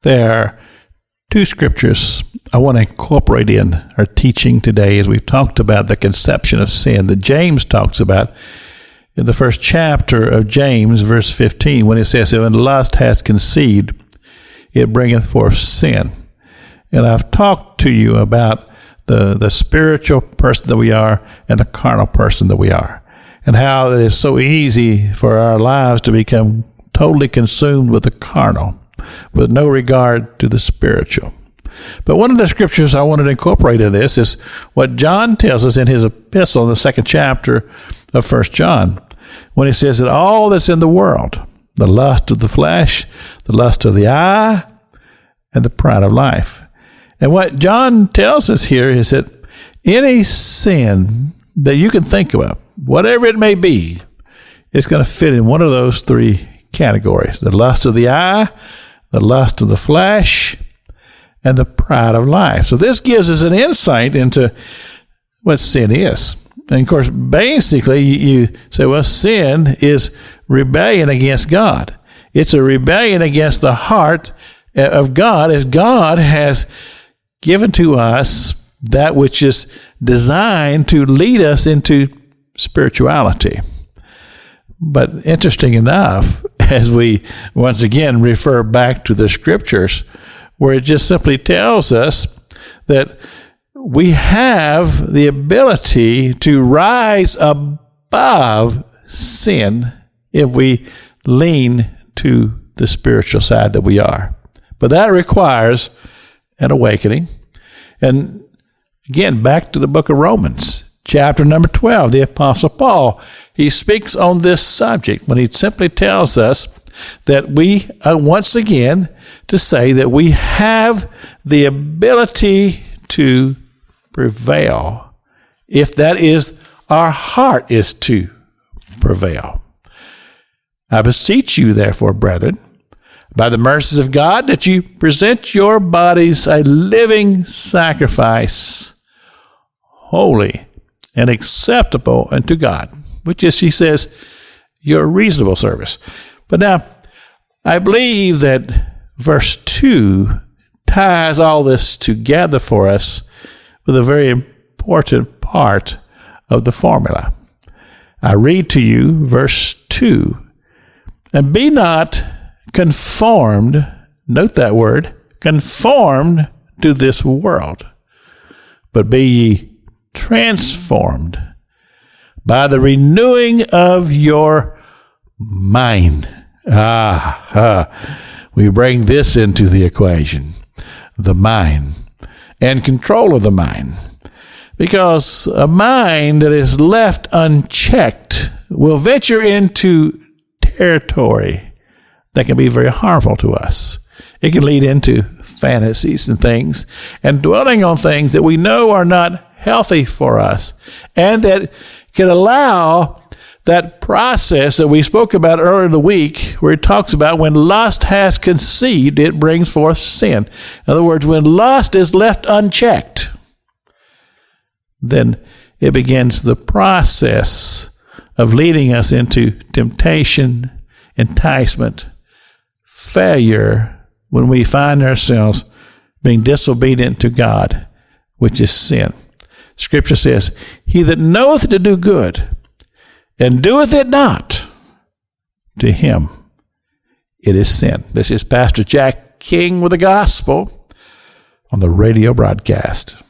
There are two scriptures I want to incorporate in our teaching today as we've talked about the conception of sin that James talks about in the first chapter of James, verse 15, when it says, "When lust hath conceived, it bringeth forth sin." And I've talked to you about the spiritual person that we are and the carnal person that we are, and how it is so easy for our lives to become totally consumed with the carnal, with no regard to the spiritual. But one of the scriptures I wanted to incorporate in this is what John tells us in his epistle in the second chapter of 1 John, when he says that all that's in the world, the lust of the flesh, the lust of the eye, and the pride of life. And what John tells us here is that any sin that you can think of, whatever it may be, it's going to fit in one of those three categories: the lust of the eye, the lust of the flesh, and the pride of life. So this gives us an insight into what sin is. And of course, basically, you say, well, sin is rebellion against God. It's a rebellion against the heart of God, as God has given to us that which is designed to lead us into spirituality. But interesting enough, as we once again refer back to the scriptures, where it just simply tells us that we have the ability to rise above sin if we lean to the spiritual side that we are. But that requires an awakening. And again, back to the book of Romans, chapter number 12, the Apostle Paul, he speaks on this subject when he simply tells us that we, once again, to say that we have the ability to prevail, if that is, our heart is to prevail. I beseech you, therefore, brethren, by the mercies of God, that you present your bodies a living sacrifice, holy and acceptable unto God, which is, he says, your reasonable service. But now, I believe that verse 2 ties all this together for us with a very important part of the formula. I read to you verse 2, "And be not conformed," note that word, "conformed to this world, but be ye transformed by the renewing of your mind." We bring this into the equation, the mind, and control of the mind. Because a mind that is left unchecked will venture into territory that can be very harmful to us. It can lead into fantasies and things, and dwelling on things that we know are not healthy for us, and that can allow that process that we spoke about earlier in the week, where it talks about when lust has conceived, it brings forth sin. In other words, when lust is left unchecked, then it begins the process of leading us into temptation, enticement, failure, when we find ourselves being disobedient to God, which is sin. Scripture says, "He that knoweth to do good, and doeth it not, to him it is sin." This is Pastor Jack King with the gospel on the radio broadcast.